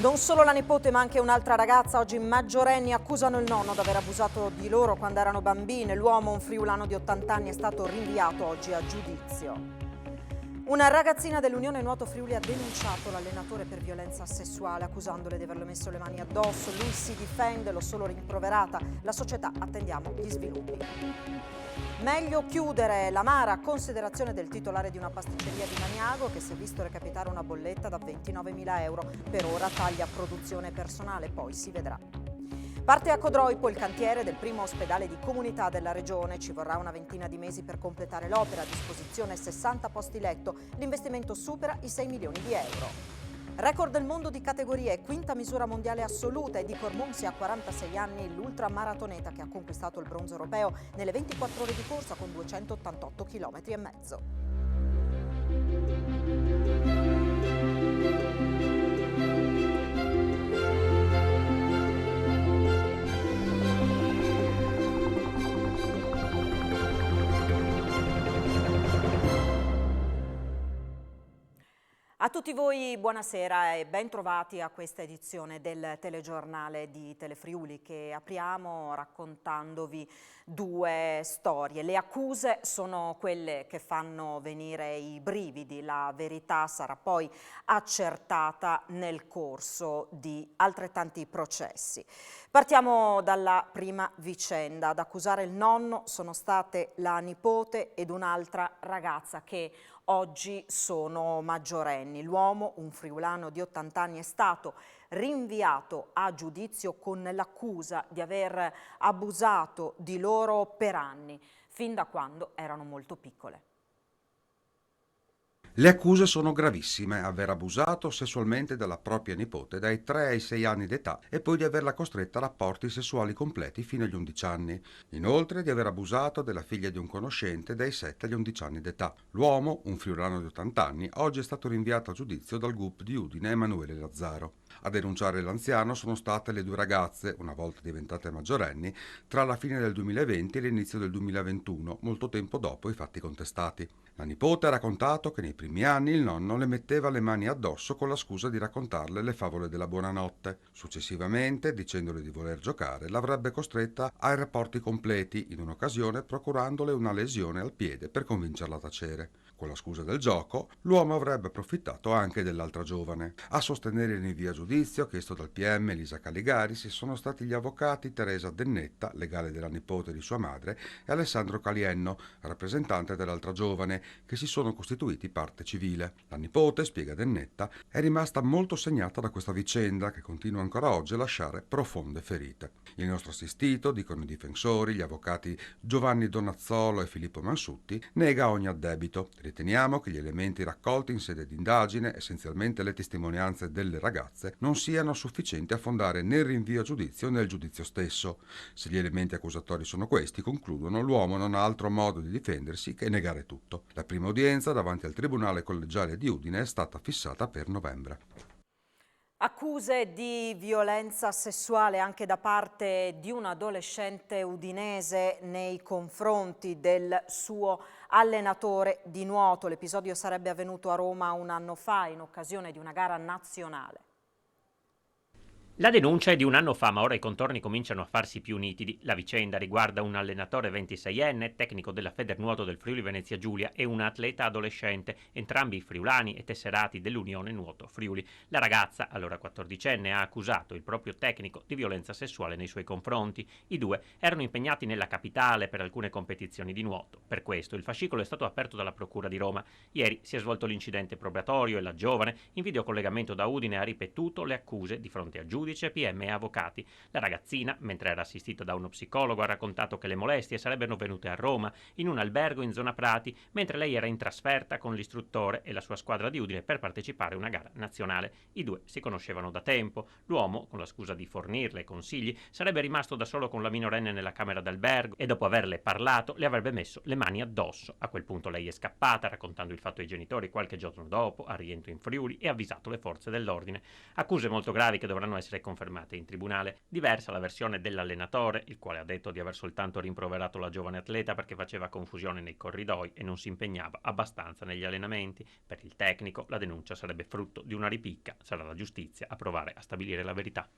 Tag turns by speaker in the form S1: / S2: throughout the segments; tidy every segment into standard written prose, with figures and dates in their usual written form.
S1: Non solo la nipote ma anche un'altra ragazza, oggi maggiorenni, accusano il nonno di aver abusato di loro quando erano bambine. L'uomo, un friulano di 80 anni, è stato rinviato oggi a giudizio. Una ragazzina dell'Unione Nuoto Friuli ha denunciato l'allenatore per violenza sessuale, accusandole di averle messo le mani addosso. Lui si difende, l'ho solo rimproverata. La società, attendiamo gli sviluppi. Meglio chiudere l'amara considerazione del titolare di una pasticceria di Maniago che si è visto recapitare una bolletta da 29.000 euro. Per ora taglia produzione personale, poi si vedrà. Parte a Codroipo il cantiere del primo ospedale di comunità della regione. Ci vorrà una ventina di mesi per completare l'opera, a disposizione 60 posti letto. L'investimento supera i 6 milioni di euro. Record del mondo di categorie, quinta misura mondiale assoluta. Edi Cormonsi ha 46 anni, l'ultramaratoneta che ha conquistato il bronzo europeo nelle 24 ore di corsa con 288 km e mezzo. A tutti voi buonasera e ben trovati a questa edizione del telegiornale di Telefriuli che apriamo raccontandovi due storie. Le accuse sono quelle che fanno venire i brividi, la verità sarà poi accertata nel corso di altrettanti processi. Partiamo dalla prima vicenda. Ad accusare il nonno sono state la nipote ed un'altra ragazza che oggi sono maggiorenni. L'uomo, un friulano di 80 anni, è stato rinviato a giudizio con l'accusa di aver abusato di loro per anni, fin da quando erano molto piccole.
S2: Le accuse sono gravissime: aver abusato sessualmente della propria nipote dai 3 ai 6 anni d'età e poi di averla costretta a rapporti sessuali completi fino agli 11 anni. Inoltre di aver abusato della figlia di un conoscente dai 7 agli 11 anni d'età. L'uomo, un friulano di 80 anni, oggi è stato rinviato a giudizio dal GUP di Udine Emanuele Lazzaro. A denunciare l'anziano sono state le due ragazze, una volta diventate maggiorenni, tra la fine del 2020 e l'inizio del 2021, molto tempo dopo i fatti contestati. La nipote ha raccontato che nei primi anni il nonno le metteva le mani addosso con la scusa di raccontarle le favole della buonanotte. Successivamente, dicendole di voler giocare, l'avrebbe costretta ai rapporti completi, in un'occasione procurandole una lesione al piede per convincerla a tacere. Con la scusa del gioco, l'uomo avrebbe approfittato anche dell'altra giovane. A sostenere il rinvio a giudizio chiesto dal PM Elisa Caligari si sono stati gli avvocati Teresa Dennetta, legale della nipote di sua madre, e Alessandro Calienno, rappresentante dell'altra giovane, che si sono costituiti parte civile. La nipote, spiega Dennetta, è rimasta molto segnata da questa vicenda che continua ancora oggi a lasciare profonde ferite. Il nostro assistito, dicono i difensori, gli avvocati Giovanni Donazzolo e Filippo Mansutti, nega ogni addebito. Riteniamo che gli elementi raccolti in sede di indagine, essenzialmente le testimonianze delle ragazze, non siano sufficienti a fondare né il rinvio a giudizio né il giudizio stesso. Se gli elementi accusatori sono questi, concludono, l'uomo non ha altro modo di difendersi che negare tutto. La prima udienza davanti al Tribunale Collegiale di Udine è stata fissata per novembre.
S1: Accuse di violenza sessuale anche da parte di un adolescente udinese nei confronti del suo allenatore di nuoto. L'episodio sarebbe avvenuto a Roma un anno fa in occasione di una gara nazionale.
S3: La denuncia è di un anno fa, ma ora i contorni cominciano a farsi più nitidi. La vicenda riguarda un allenatore 26enne, tecnico della Federnuoto del Friuli Venezia Giulia, e un atleta adolescente, entrambi friulani e tesserati dell'Unione Nuoto Friuli. La ragazza, allora 14enne, ha accusato il proprio tecnico di violenza sessuale nei suoi confronti. I due erano impegnati nella capitale per alcune competizioni di nuoto. Per questo il fascicolo è stato aperto dalla Procura di Roma. Ieri si è svolto l'incidente probatorio e la giovane, in videocollegamento da Udine, ha ripetuto le accuse di fronte a giudice, PM e avvocati. La ragazzina, mentre era assistita da uno psicologo, ha raccontato che le molestie sarebbero venute a Roma, in un albergo in zona Prati, mentre lei era in trasferta con l'istruttore e la sua squadra di Udine per partecipare a una gara nazionale. I due si conoscevano da tempo. L'uomo, con la scusa di fornirle consigli, sarebbe rimasto da solo con la minorenne nella camera d'albergo e dopo averle parlato le avrebbe messo le mani addosso. A quel punto lei è scappata, raccontando il fatto ai genitori qualche giorno dopo, al rientro in Friuli, e ha avvisato le forze dell'ordine. Accuse molto gravi che dovranno essere state confermate in tribunale. Diversa la versione dell'allenatore, il quale ha detto di aver soltanto rimproverato la giovane atleta perché faceva confusione nei corridoi e non si impegnava abbastanza negli allenamenti. Per il tecnico la denuncia sarebbe frutto di una ripicca, sarà la giustizia a provare a stabilire la verità.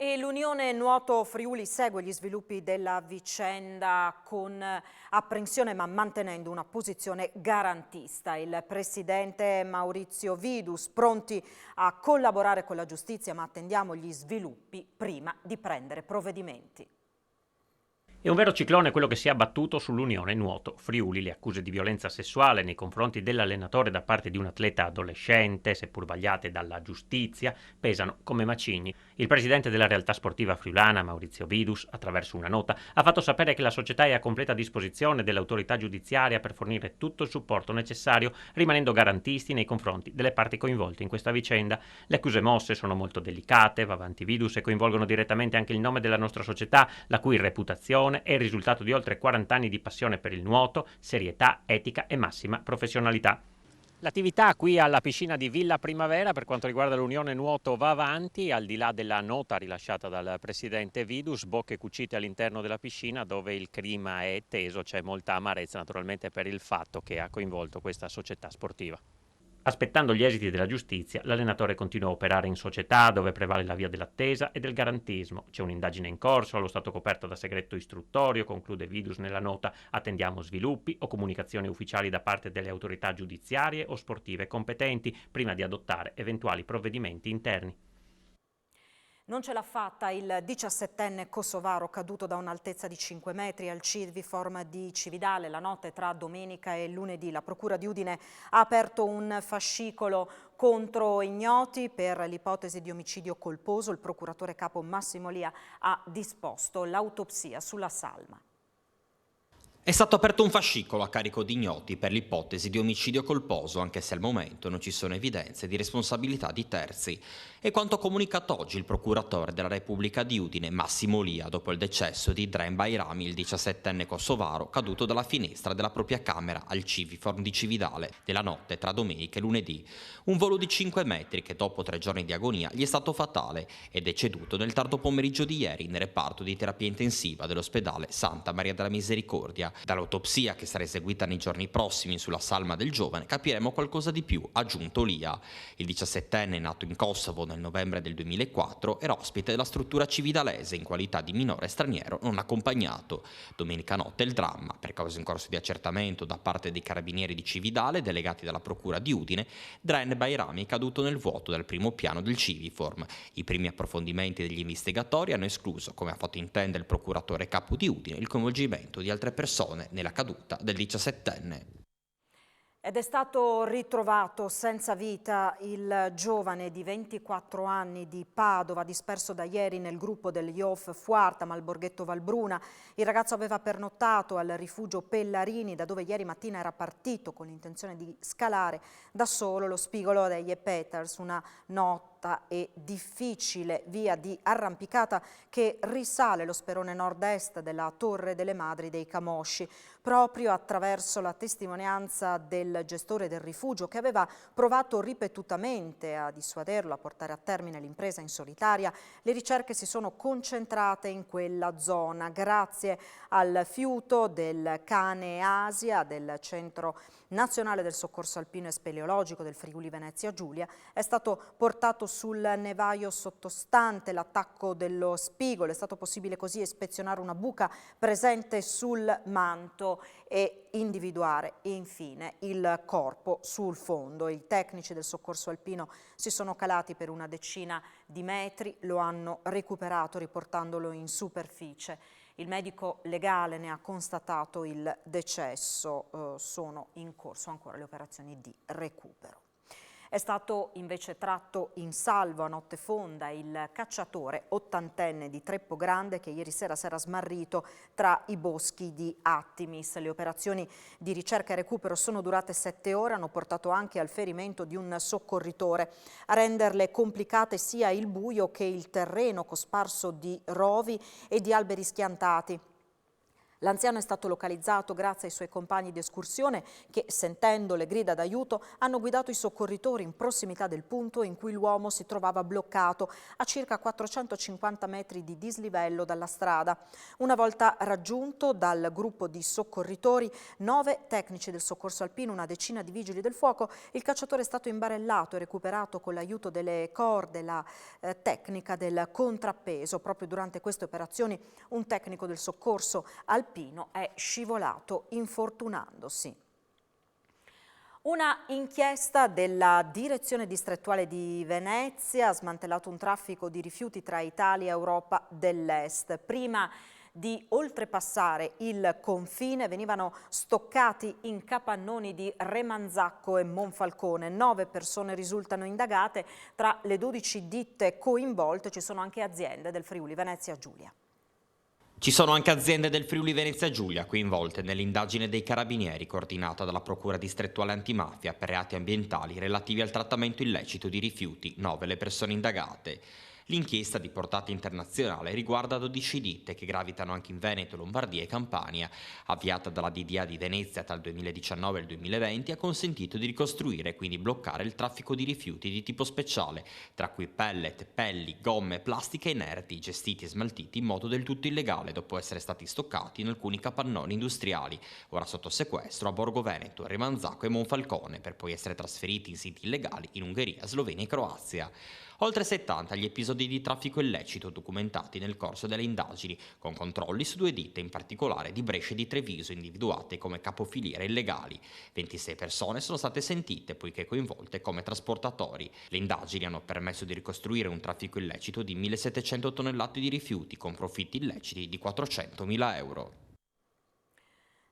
S1: E l'Unione Nuoto Friuli segue gli sviluppi della vicenda con apprensione ma mantenendo una posizione garantista. Il presidente Maurizio Vidus pronti a collaborare con la giustizia, ma attendiamo gli sviluppi prima di prendere provvedimenti.
S3: È un vero ciclone quello che si è abbattuto sull'Unione Nuoto Friuli. Le accuse di violenza sessuale nei confronti dell'allenatore da parte di un atleta adolescente, seppur vagliate dalla giustizia, pesano come macigni. Il presidente della realtà sportiva friulana, Maurizio Vidus, attraverso una nota, ha fatto sapere che la società è a completa disposizione dell'autorità giudiziaria per fornire tutto il supporto necessario, rimanendo garantisti nei confronti delle parti coinvolte in questa vicenda. Le accuse mosse sono molto delicate, va avanti Vidus, e coinvolgono direttamente anche il nome della nostra società, la cui reputazione è il risultato di oltre 40 anni di passione per il nuoto, serietà, etica e massima professionalità. L'attività qui alla piscina di Villa Primavera per quanto riguarda l'Unione Nuoto va avanti, al di là della nota rilasciata dal presidente Vidus, bocche cucite all'interno della piscina dove il clima è teso, c'è molta amarezza naturalmente per il fatto che ha coinvolto questa società sportiva. Aspettando gli esiti della giustizia, l'allenatore continua a operare in società dove prevale la via dell'attesa e del garantismo. C'è un'indagine in corso, allo stato coperto da segreto istruttorio, conclude Vidus nella nota. Attendiamo sviluppi o comunicazioni ufficiali da parte delle autorità giudiziarie o sportive competenti prima di adottare eventuali provvedimenti interni.
S1: Non ce l'ha fatta il 17enne kosovaro caduto da un'altezza di 5 metri al Civiform di Cividale la notte tra domenica e lunedì. La Procura di Udine ha aperto un fascicolo contro ignoti per l'ipotesi di omicidio colposo. Il procuratore capo Massimo Lia ha disposto l'autopsia sulla salma.
S4: È stato aperto un fascicolo a carico di ignoti per l'ipotesi di omicidio colposo, anche se al momento non ci sono evidenze di responsabilità di terzi. È quanto ha comunicato oggi il procuratore della Repubblica di Udine, Massimo Lia, dopo il decesso di Dren Bayrami, il 17enne kosovaro, caduto dalla finestra della propria camera al Civiform di Cividale della notte tra domenica e lunedì. Un volo di 5 metri che dopo 3 giorni di agonia gli è stato fatale ed è ceduto nel tardo pomeriggio di ieri nel reparto di terapia intensiva dell'ospedale Santa Maria della Misericordia. Dall'autopsia che sarà eseguita nei giorni prossimi sulla salma del giovane capiremo qualcosa di più, ha aggiunto Lia. Il 17enne, nato in Kosovo nel novembre del 2004, era ospite della struttura cividalese in qualità di minore straniero non accompagnato. Domenica notte il dramma, per cause in corso di accertamento da parte dei carabinieri di Cividale delegati dalla procura di Udine. Dren Bayrami è caduto nel vuoto del primo piano del Civiform. I primi approfondimenti degli investigatori hanno escluso, come ha fatto intendere il procuratore capo di Udine, il coinvolgimento di altre persone nella caduta del 17enne.
S1: Ed è stato ritrovato senza vita il giovane di 24 anni di Padova, disperso da ieri nel gruppo del IOF Fuartam al Borghetto Valbruna. Il ragazzo aveva pernottato al rifugio Pellarini, da dove ieri mattina era partito con l'intenzione di scalare da solo lo spigolo degli Peters, una nota e difficile via di arrampicata che risale lo sperone nord-est della Torre delle Madri dei Camosci. Proprio attraverso la testimonianza del gestore del rifugio, che aveva provato ripetutamente a dissuaderlo a portare a termine l'impresa in solitaria, le ricerche si sono concentrate in quella zona. Grazie al fiuto del cane Asia del Centro Nazionale del Soccorso Alpino e Speleologico del Friuli Venezia Giulia è stato portato sul nevaio sottostante l'attacco dello spigolo. È stato possibile così ispezionare una buca presente sul manto e individuare infine il corpo sul fondo. I tecnici del soccorso alpino si sono calati per una decina di metri, lo hanno recuperato riportandolo in superficie. Il medico legale ne ha constatato il decesso, sono in corso ancora le operazioni di recupero. È stato invece tratto in salvo a notte fonda il cacciatore ottantenne di Treppo Grande che ieri sera si era smarrito tra i boschi di Attimis. Le operazioni di ricerca e recupero sono durate 7 ore, hanno portato anche al ferimento di un soccorritore. A renderle complicate sia il buio che il terreno cosparso di rovi e di alberi schiantati. L'anziano è stato localizzato grazie ai suoi compagni di escursione che, sentendo le grida d'aiuto, hanno guidato i soccorritori in prossimità del punto in cui l'uomo si trovava bloccato a circa 450 metri di dislivello dalla strada. Una volta raggiunto dal gruppo di soccorritori, 9 tecnici del soccorso alpino, una decina di vigili del fuoco, il cacciatore è stato imbarellato e recuperato con l'aiuto delle corde, la tecnica del contrappeso. Proprio durante queste operazioni un tecnico del soccorso alpino è scivolato infortunandosi. Una inchiesta della Direzione Distrettuale di Venezia ha smantellato un traffico di rifiuti tra Italia e Europa dell'Est. Prima di oltrepassare il confine venivano stoccati in capannoni di Remanzacco e Monfalcone. 9 persone risultano indagate. Tra le 12 ditte coinvolte ci sono anche aziende del Friuli Venezia Giulia.
S4: Ci sono anche aziende del Friuli Venezia Giulia coinvolte nell'indagine dei carabinieri coordinata dalla Procura Distrettuale Antimafia per reati ambientali relativi al trattamento illecito di rifiuti. 9 le persone indagate. L'inchiesta di portata internazionale riguarda 12 ditte che gravitano anche in Veneto, Lombardia e Campania. Avviata dalla DDA di Venezia tra il 2019 e il 2020, ha consentito di ricostruire e quindi bloccare il traffico di rifiuti di tipo speciale, tra cui pellet, pelli, gomme, plastiche inerti, gestiti e smaltiti in modo del tutto illegale dopo essere stati stoccati in alcuni capannoni industriali, ora sotto sequestro a Borgo Veneto, Remanzacco e Monfalcone, per poi essere trasferiti in siti illegali in Ungheria, Slovenia e Croazia. Oltre 70 gli episodi di traffico illecito documentati nel corso delle indagini, con controlli su 2 ditte, in particolare di Brescia e di Treviso, individuate come capofiliere illegali. 26 persone sono state sentite, poiché coinvolte come trasportatori. Le indagini hanno permesso di ricostruire un traffico illecito di 1.700 tonnellate di rifiuti, con profitti illeciti di 400.000 euro.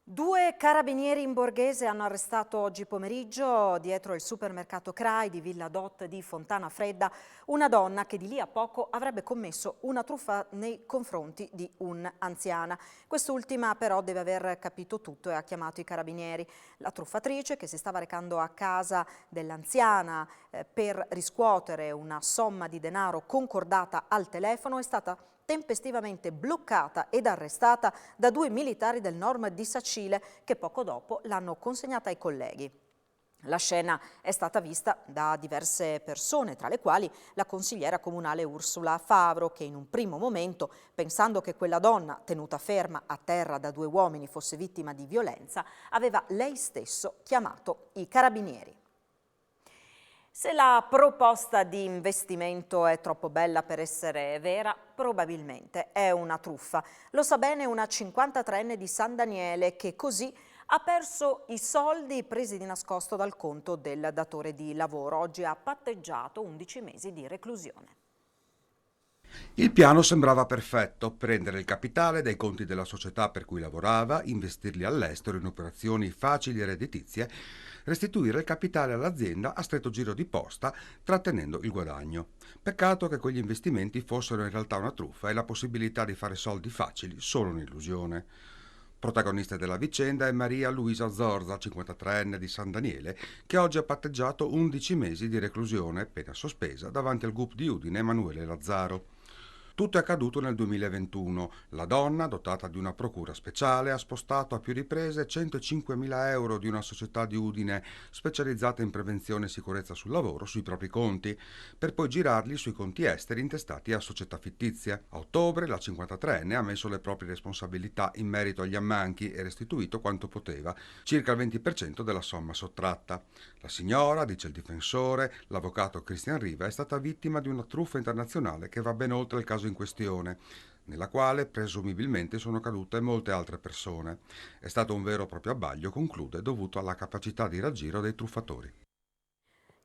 S1: 2 carabinieri in Borghese hanno arrestato oggi pomeriggio, dietro il supermercato CRAI di Villa Dot di Fontana Fredda, una donna che di lì a poco avrebbe commesso una truffa nei confronti di un'anziana. Quest'ultima però deve aver capito tutto e ha chiamato i carabinieri. La truffatrice, che si stava recando a casa dell'anziana per riscuotere una somma di denaro concordata al telefono, è stata tempestivamente bloccata ed arrestata da 2 militari del Norm di Sacile che poco dopo l'hanno consegnata ai colleghi. La scena è stata vista da diverse persone, tra le quali la consigliera comunale Ursula Favro, che in un primo momento, pensando che quella donna tenuta ferma a terra da 2 uomini fosse vittima di violenza, aveva lei stesso chiamato i carabinieri. Se la proposta di investimento è troppo bella per essere vera, probabilmente è una truffa. Lo sa bene una 53enne di San Daniele che così ha perso i soldi presi di nascosto dal conto del datore di lavoro. Oggi ha patteggiato 11 mesi di reclusione.
S2: Il piano sembrava perfetto: prendere il capitale dai conti della società per cui lavorava, investirli all'estero in operazioni facili e redditizie, restituire il capitale all'azienda a stretto giro di posta, trattenendo il guadagno. Peccato che quegli investimenti fossero in realtà una truffa e la possibilità di fare soldi facili solo un'illusione. Protagonista della vicenda è Maria Luisa Zorza, 53enne di San Daniele, che oggi ha patteggiato 11 mesi di reclusione, pena sospesa, davanti al GUP di Udine Emanuele Lazzaro. Tutto è accaduto nel 2021. La donna, dotata di una procura speciale, ha spostato a più riprese 105.000 euro di una società di Udine specializzata in prevenzione e sicurezza sul lavoro sui propri conti, per poi girarli sui conti esteri intestati a società fittizie. A ottobre la 53enne ha messo le proprie responsabilità in merito agli ammanchi e restituito quanto poteva, circa il 20% della somma sottratta. La signora, dice il difensore, l'avvocato Christian Riva, è stata vittima di una truffa internazionale che va ben oltre il caso in questione, nella quale presumibilmente sono cadute molte altre persone. È stato un vero e proprio abbaglio, conclude, dovuto alla capacità di raggiro dei truffatori.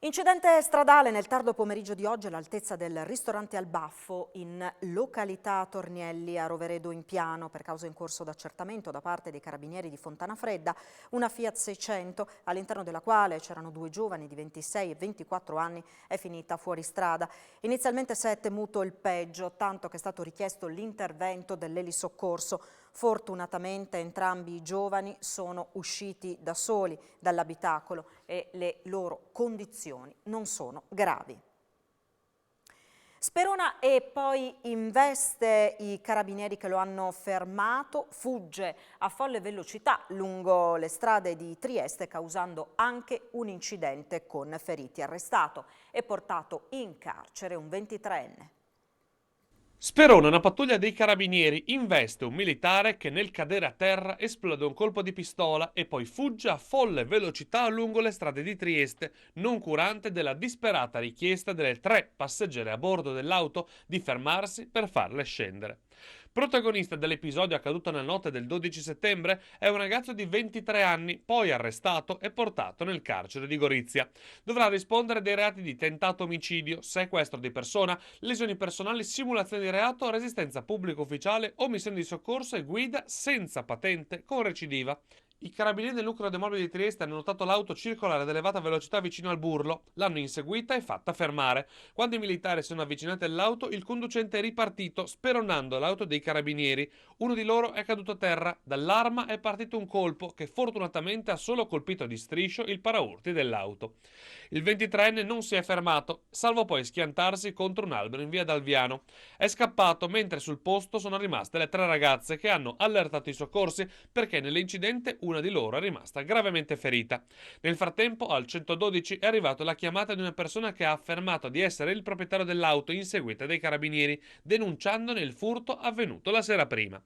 S1: Incidente stradale nel tardo pomeriggio di oggi all'altezza del ristorante Al Baffo in località Tornielli a Roveredo in Piano. Per causa in corso d'accertamento da parte dei carabinieri di Fontana Fredda, una Fiat 600 all'interno della quale c'erano 2 giovani di 26 e 24 anni è finita fuori strada. Inizialmente si è temuto il peggio, tanto che è stato richiesto l'intervento dell'elisoccorso. Fortunatamente entrambi i giovani sono usciti da soli dall'abitacolo e le loro condizioni non sono gravi. Sperona e poi investe i carabinieri che lo hanno fermato, fugge a folle velocità lungo le strade di Trieste causando anche un incidente con feriti. Arrestato e portato in carcere un 23enne.
S5: Sperona, una pattuglia dei carabinieri, investe un militare che nel cadere a terra esplode un colpo di pistola e poi fugge a folle velocità lungo le strade di Trieste, non curante della disperata richiesta delle 3 passeggere a bordo dell'auto di fermarsi per farle scendere. Protagonista dell'episodio accaduto nella notte del 12 settembre è un ragazzo di 23 anni, poi arrestato e portato nel carcere di Gorizia. Dovrà rispondere dei reati di tentato omicidio, sequestro di persona, lesioni personali, simulazione di reato, resistenza pubblico ufficiale, omissione di soccorso e guida senza patente con recidiva. I carabinieri del nucleo dei mobili di Trieste hanno notato l'auto circolare ad elevata velocità vicino al burlo, l'hanno inseguita e fatta fermare. Quando i militari sono avvicinati all'auto, il conducente è ripartito, speronando l'auto dei carabinieri. Uno di loro è caduto a terra. Dall'arma è partito un colpo che fortunatamente ha solo colpito di striscio il paraurti dell'auto. Il 23enne non si è fermato, salvo poi schiantarsi contro un albero in via Dalviano. È scappato mentre sul posto sono rimaste le 3 ragazze che hanno allertato i soccorsi perché nell'incidente una di loro è rimasta gravemente ferita. Nel frattempo al 112 è arrivata la chiamata di una persona che ha affermato di essere il proprietario dell'auto inseguita dai carabinieri, denunciandone il furto avvenuto la sera prima.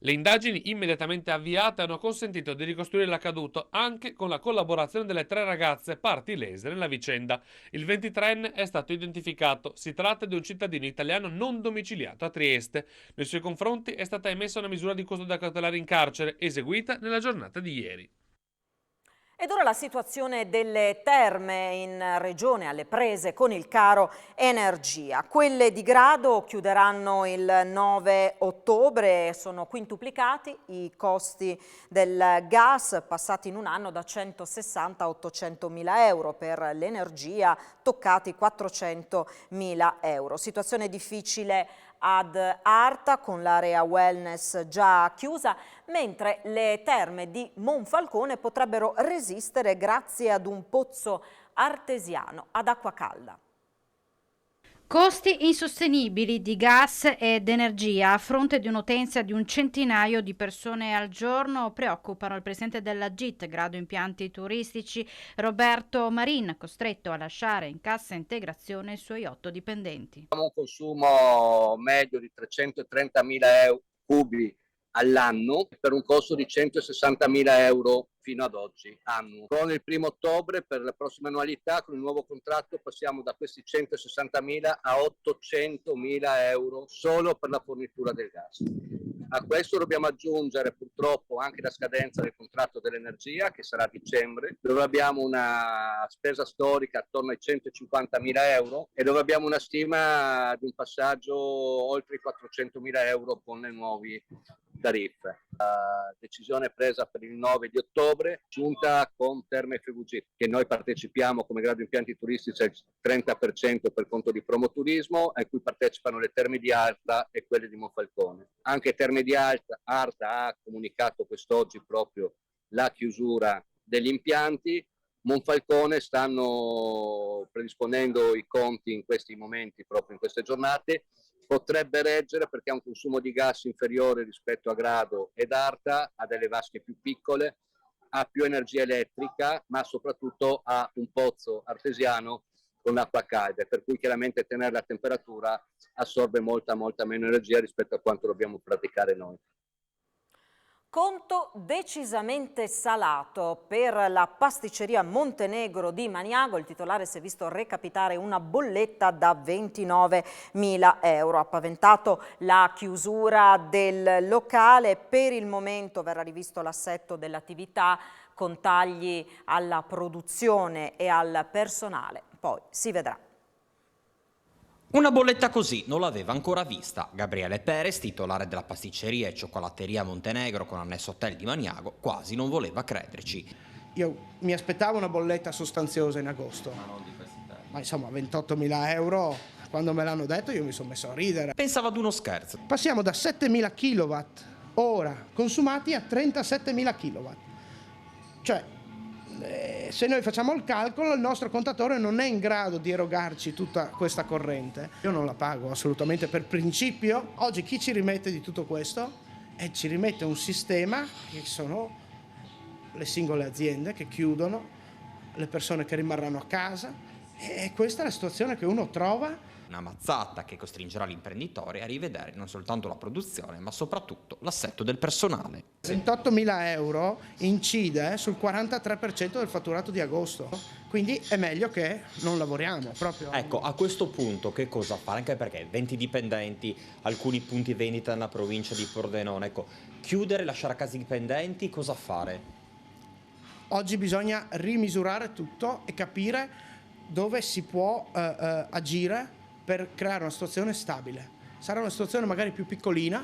S5: Le indagini immediatamente avviate hanno consentito di ricostruire l'accaduto anche con la collaborazione delle 3 ragazze parti lese nella vicenda. Il 23enne è stato identificato. Si tratta di un cittadino italiano non domiciliato a Trieste. Nei suoi confronti è stata emessa una misura di custodia cautelare in carcere, eseguita nella giornata di ieri.
S1: Ed ora la situazione delle terme in regione alle prese con il caro energia. Quelle di Grado chiuderanno il 9 ottobre, sono quintuplicati i costi del gas passati in un anno da 160 a 800 mila euro, per l'energia toccati 400 mila euro. Situazione difficile ad Arta con l'area wellness già chiusa, mentre le terme di Monfalcone potrebbero resistere grazie ad un pozzo artesiano ad acqua calda.
S6: Costi insostenibili di gas ed energia a fronte di un'utenza di un centinaio di persone al giorno preoccupano il presidente della GIT Grado Impianti Turistici Roberto Marin, costretto a lasciare in cassa integrazione i suoi 8 dipendenti.
S7: Abbiamo un consumo medio di 330.000 euro cubi all'anno per un costo di 160.000 euro fino ad oggi annuo. Con il 1° ottobre per la prossima annualità con il nuovo contratto passiamo da questi 160.000 a 800.000 euro solo per la fornitura del gas. A questo dobbiamo aggiungere purtroppo anche la scadenza del contratto dell'energia che sarà a dicembre, dove abbiamo una spesa storica attorno ai 150.000 euro e dove abbiamo una stima di un passaggio oltre i 400.000 euro con le nuove tariffe. La decisione presa per il 9 di ottobre, giunta con Terme FVG, che noi partecipiamo come Grado Impianti Turistici al 30% per conto di Promoturismo, a cui partecipano le Terme di Arta e quelle di Monfalcone. Anche Terme di Arta ha comunicato quest'oggi proprio la chiusura degli impianti. Monfalcone stanno predisponendo i conti in questi momenti, proprio in queste giornate. Potrebbe reggere perché ha un consumo di gas inferiore rispetto a Grado ed Arta, ha delle vasche più piccole, ha più energia elettrica, ma soprattutto ha un pozzo artesiano con acqua calda, per cui chiaramente tenere la temperatura assorbe molta meno energia rispetto a quanto dobbiamo praticare noi.
S1: Conto decisamente salato per la pasticceria Montenegro di Maniago. Il titolare si è visto recapitare una bolletta da 29.000 euro. Ha paventato la chiusura del locale. Per il momento verrà rivisto l'assetto dell'attività con tagli alla produzione e al personale. Poi si vedrà.
S4: Una bolletta così non l'aveva ancora vista. Gabriele Perez, titolare della pasticceria e cioccolatteria Montenegro con annesso hotel di Maniago, quasi non voleva crederci.
S8: Io mi aspettavo una bolletta sostanziosa in agosto, ma insomma 28.000 euro, quando me l'hanno detto io mi sono messo a ridere.
S4: Pensava ad uno scherzo.
S8: Passiamo da 7.000 kW ora consumati a 37.000 kW. Cioè, se noi facciamo il calcolo, il nostro contatore non è in grado di erogarci tutta questa corrente. Io non la pago assolutamente per principio. Oggi chi ci rimette di tutto questo? Ci rimette un sistema che sono le singole aziende che chiudono, le persone che rimarranno a casa, e questa è la situazione che uno trova.
S4: Una mazzata che costringerà l'imprenditore a rivedere non soltanto la produzione, ma soprattutto l'assetto del personale.
S8: 28.000 euro incide sul 43% del fatturato di agosto, quindi è meglio che non lavoriamo proprio.
S4: Ecco, a questo punto che cosa fare? Anche perché 20 dipendenti, alcuni punti vendita nella provincia di Pordenone, ecco, chiudere, lasciare a casa i dipendenti, cosa fare?
S8: Oggi bisogna rimisurare tutto e capire dove si può agire per creare una situazione stabile. Sarà una situazione magari più piccolina,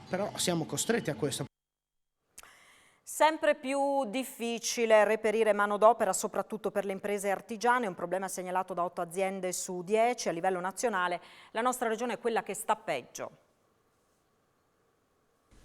S8: però siamo costretti a questo.
S1: Sempre più difficile reperire manodopera, soprattutto per le imprese artigiane, un problema segnalato da 8 aziende su 10 a livello nazionale. La nostra regione è quella che sta peggio.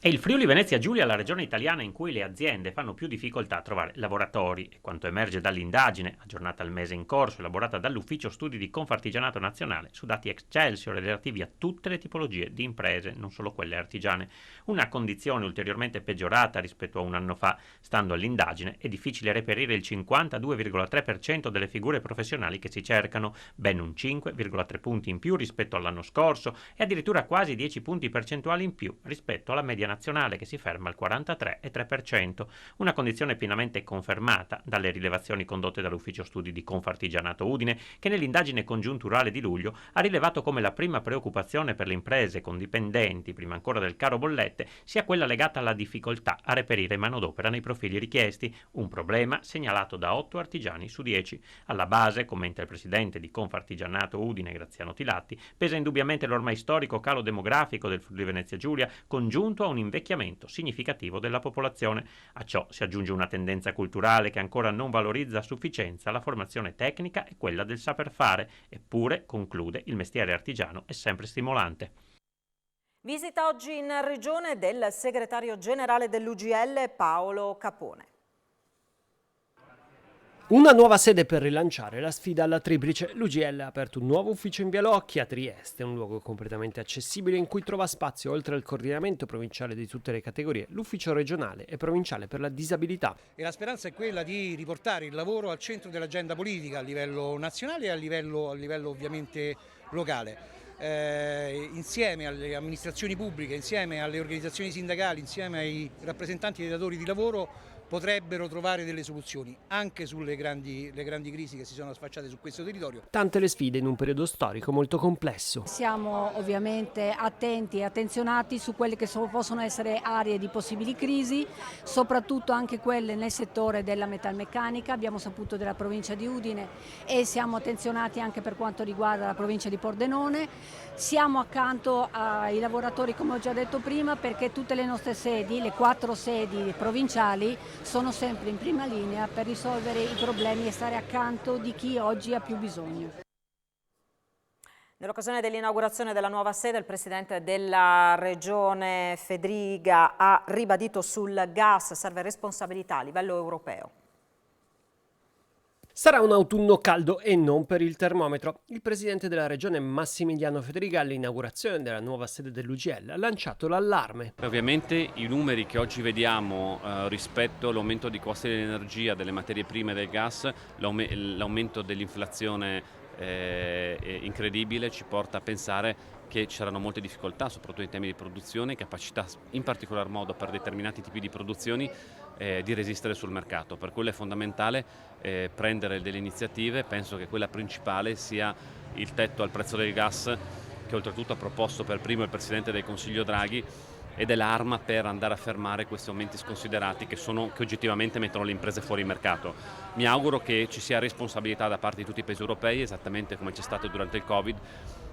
S3: È il Friuli Venezia Giulia la regione italiana in cui le aziende fanno più difficoltà a trovare lavoratori e quanto emerge dall'indagine, aggiornata al mese in corso, elaborata dall'Ufficio Studi di Confartigianato Nazionale su dati Excelsior relativi a tutte le tipologie di imprese, non solo quelle artigiane. Una condizione ulteriormente peggiorata rispetto a un anno fa. Stando all'indagine, è difficile reperire il 52,3% delle figure professionali che si cercano, ben un 5,3 punti in più rispetto all'anno scorso e addirittura quasi 10 punti percentuali in più rispetto alla media nazionale che si ferma al 43,3%, una condizione pienamente confermata dalle rilevazioni condotte dall'Ufficio Studi di Confartigianato Udine, che nell'indagine congiunturale di luglio ha rilevato come la prima preoccupazione per le imprese con dipendenti, prima ancora del caro bollette, sia quella legata alla difficoltà a reperire manodopera nei profili richiesti, un problema segnalato da 8 artigiani su 10. Alla base, commenta il presidente di Confartigianato Udine, Graziano Tilatti, pesa indubbiamente l'ormai storico calo demografico del Friuli Venezia Giulia, congiunto a un invecchiamento significativo della popolazione. A ciò si aggiunge una tendenza culturale che ancora non valorizza a sufficienza la formazione tecnica e quella del saper fare, eppure, conclude, il mestiere artigiano è sempre stimolante.
S1: Visita oggi in regione del segretario generale dell'UGL Paolo Capone.
S9: Una nuova sede per rilanciare la sfida alla triplice. L'UGL ha aperto un nuovo ufficio in Via Locchi a Trieste, un luogo completamente accessibile in cui trova spazio, oltre al coordinamento provinciale di tutte le categorie, l'ufficio regionale e provinciale per la disabilità.
S10: E la speranza è quella di riportare il lavoro al centro dell'agenda politica a livello nazionale e a livello ovviamente locale. Insieme alle amministrazioni pubbliche, insieme alle organizzazioni sindacali, insieme ai rappresentanti dei datori di lavoro potrebbero trovare delle soluzioni anche sulle grandi crisi che si sono sfacciate su questo territorio.
S9: Tante le sfide in un periodo storico molto complesso.
S11: Siamo ovviamente attenti e attenzionati su quelle che possono essere aree di possibili crisi, soprattutto anche quelle nel settore della metalmeccanica. Abbiamo saputo della provincia di Udine e siamo attenzionati anche per quanto riguarda la provincia di Pordenone. Siamo accanto ai lavoratori, come ho già detto prima, perché tutte le nostre sedi, le 4 sedi provinciali, sono sempre in prima linea per risolvere i problemi e stare accanto di chi oggi ha più bisogno.
S1: Nell'occasione dell'inaugurazione della nuova sede, il presidente della regione Fedriga ha ribadito sul gas serve responsabilità a livello europeo.
S9: Sarà un autunno caldo e non per il termometro. Il presidente della regione Massimiliano Fedriga all'inaugurazione della nuova sede dell'UGL ha lanciato l'allarme.
S12: Ovviamente i numeri che oggi vediamo rispetto all'aumento di costi dell'energia, delle materie prime, del gas, l'aumento dell'inflazione incredibile ci porta a pensare che ci saranno molte difficoltà, soprattutto in termini di produzione, capacità in particolar modo per determinati tipi di produzioni di resistere sul mercato. Per quello è fondamentale prendere delle iniziative. Penso che quella principale sia il tetto al prezzo del gas, che oltretutto ha proposto per primo il Presidente del Consiglio Draghi, ed è l'arma per andare a fermare questi aumenti sconsiderati che oggettivamente mettono le imprese fuori mercato. Mi auguro che ci sia responsabilità da parte di tutti i paesi europei, esattamente come c'è stato durante il Covid,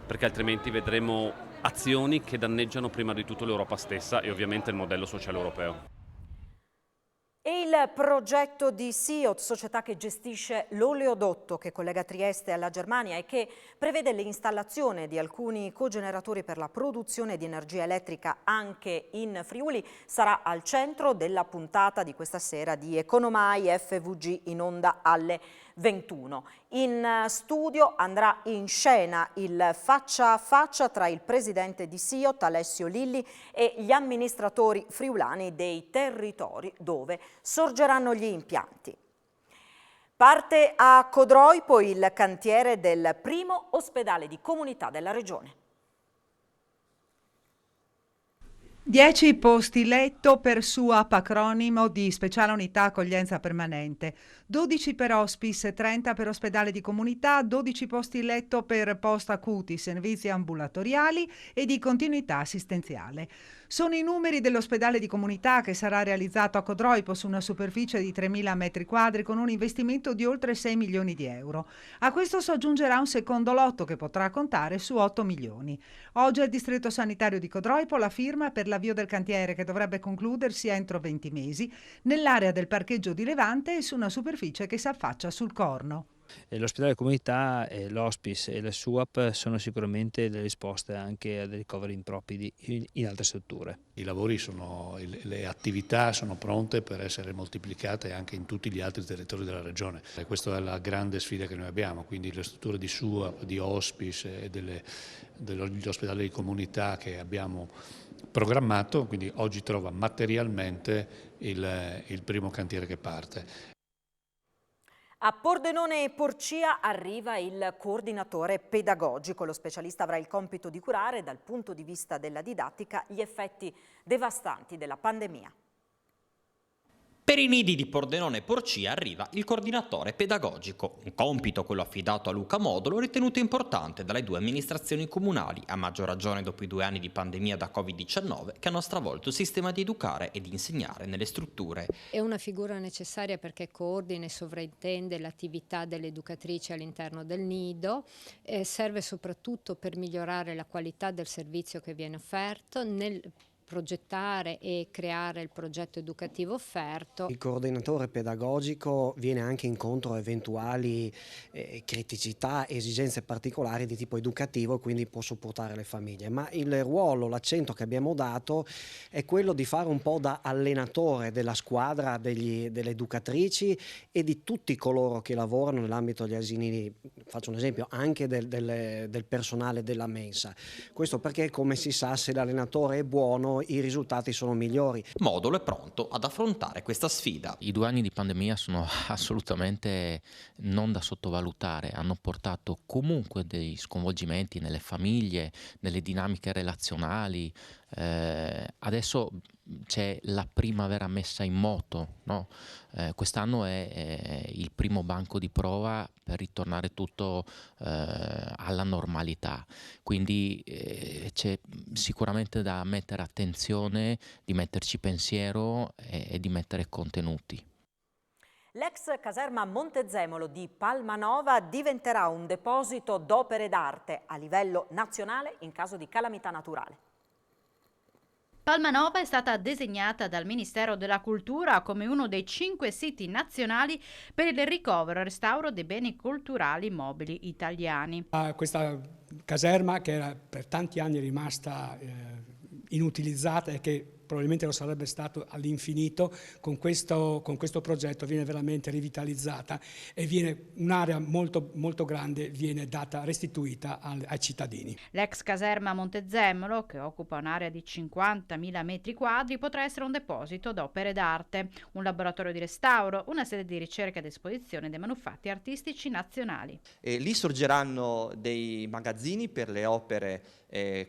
S12: perché altrimenti vedremo azioni che danneggiano prima di tutto l'Europa stessa e ovviamente il modello sociale europeo.
S1: E Il progetto di SIOT, società che gestisce l'oleodotto che collega Trieste alla Germania e che prevede l'installazione di alcuni cogeneratori per la produzione di energia elettrica anche in Friuli, sarà al centro della puntata di questa sera di Economai FVG in onda alle 21. In studio andrà in scena il faccia a faccia tra il presidente di SIOT, Alessio Lilli, e gli amministratori friulani dei territori dove sorgeranno gli impianti. Parte a Codroipo il cantiere del primo ospedale di comunità della regione.
S13: 10 posti letto per SUAP, acronimo di Speciale Unità Accoglienza Permanente, 12 per hospice, 30 per ospedale di comunità, 12 posti letto per post acuti, servizi ambulatoriali e di continuità assistenziale. Sono i numeri dell'ospedale di comunità che sarà realizzato a Codroipo su una superficie di 3.000 metri quadri con un investimento di oltre 6 milioni di euro. A questo si aggiungerà un secondo lotto che potrà contare su 8 milioni. Oggi al distretto sanitario di Codroipo la firma per l'avvio del cantiere che dovrebbe concludersi entro 20 mesi nell'area del parcheggio di Levante e su una superficie che si affaccia sul Corno.
S14: L'ospedale comunità, l'hospice e le SUAP sono sicuramente delle risposte anche a dei ricoveri impropri in altre strutture.
S15: I lavori le attività sono pronte per essere moltiplicate anche in tutti gli altri territori della regione. E questa è la grande sfida che noi abbiamo, quindi le strutture di SUAP, di hospice e degli ospedali di comunità che abbiamo programmato, quindi oggi trova materialmente il primo cantiere che parte.
S1: A Pordenone e Porcia arriva il coordinatore pedagogico. Lo specialista avrà il compito di curare dal punto di vista della didattica gli effetti devastanti della pandemia.
S4: Per i nidi di Pordenone e Porcia arriva il coordinatore pedagogico, un compito, quello affidato a Luca Modolo, ritenuto importante dalle due amministrazioni comunali, a maggior ragione dopo i 2 anni di pandemia da Covid-19 che hanno stravolto il sistema di educare e di insegnare nelle strutture.
S16: È una figura necessaria perché coordina e sovraintende l'attività delle educatrici all'interno del nido, serve soprattutto per migliorare la qualità del servizio che viene offerto, nel progettare e creare il progetto educativo offerto.
S17: Il coordinatore pedagogico viene anche incontro a eventuali criticità, esigenze particolari di tipo educativo, quindi può supportare le famiglie, ma il ruolo, l'accento che abbiamo dato è quello di fare un po' da allenatore della squadra delle educatrici e di tutti coloro che lavorano nell'ambito degli asili, faccio un esempio, anche del personale della mensa. Questo perché, come si sa, se l'allenatore è buono i risultati sono migliori.
S4: Modolo è pronto ad affrontare questa sfida.
S18: I 2 anni di pandemia sono assolutamente non da sottovalutare, hanno portato comunque dei sconvolgimenti nelle famiglie, nelle dinamiche relazionali. Adesso c'è la prima vera messa in moto, no? Quest'anno è il primo banco di prova per ritornare tutto alla normalità, quindi c'è sicuramente da mettere attenzione, di metterci pensiero e di mettere contenuti.
S1: L'ex caserma Montezemolo di Palmanova diventerà un deposito d'opere d'arte a livello nazionale in caso di calamità naturale.
S6: Palmanova è stata designata dal Ministero della Cultura come uno dei 5 siti nazionali per il ricovero e restauro dei beni culturali mobili italiani.
S19: Questa caserma, che era per tanti anni rimasta inutilizzata e che probabilmente lo sarebbe stato all'infinito, con questo progetto viene veramente rivitalizzata e viene un'area molto, molto grande viene restituita ai cittadini.
S6: L'ex caserma Montezemolo, che occupa un'area di 50.000 metri quadri, potrà essere un deposito d'opere d'arte, un laboratorio di restauro, una sede di ricerca ed esposizione dei manufatti artistici nazionali.
S20: Lì sorgeranno dei magazzini per le opere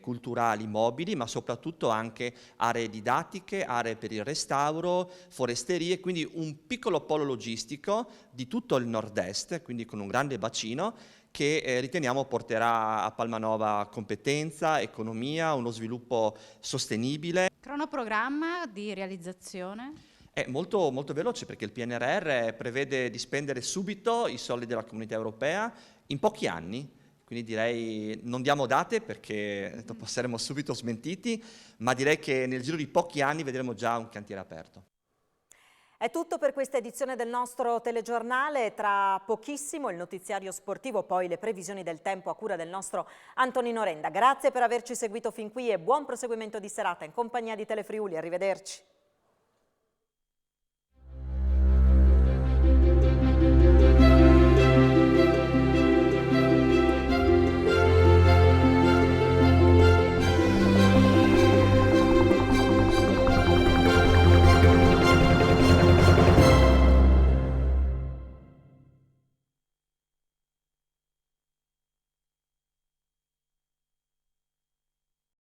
S20: culturali mobili, ma soprattutto anche aree didattiche, aree per il restauro, foresterie, quindi un piccolo polo logistico di tutto il nord-est, quindi con un grande bacino che riteniamo porterà a Palmanova competenza, economia, uno sviluppo sostenibile.
S6: Cronoprogramma di realizzazione?
S20: È molto, molto veloce perché il PNRR prevede di spendere subito i soldi della Comunità Europea in pochi anni. Quindi direi non diamo date perché dopo saremo subito smentiti, ma direi che nel giro di pochi anni vedremo già un cantiere aperto.
S1: È tutto per questa edizione del nostro telegiornale. Tra pochissimo il notiziario sportivo, poi le previsioni del tempo a cura del nostro Antonino Renda. Grazie per averci seguito fin qui e buon proseguimento di serata in compagnia di Telefriuli. Arrivederci.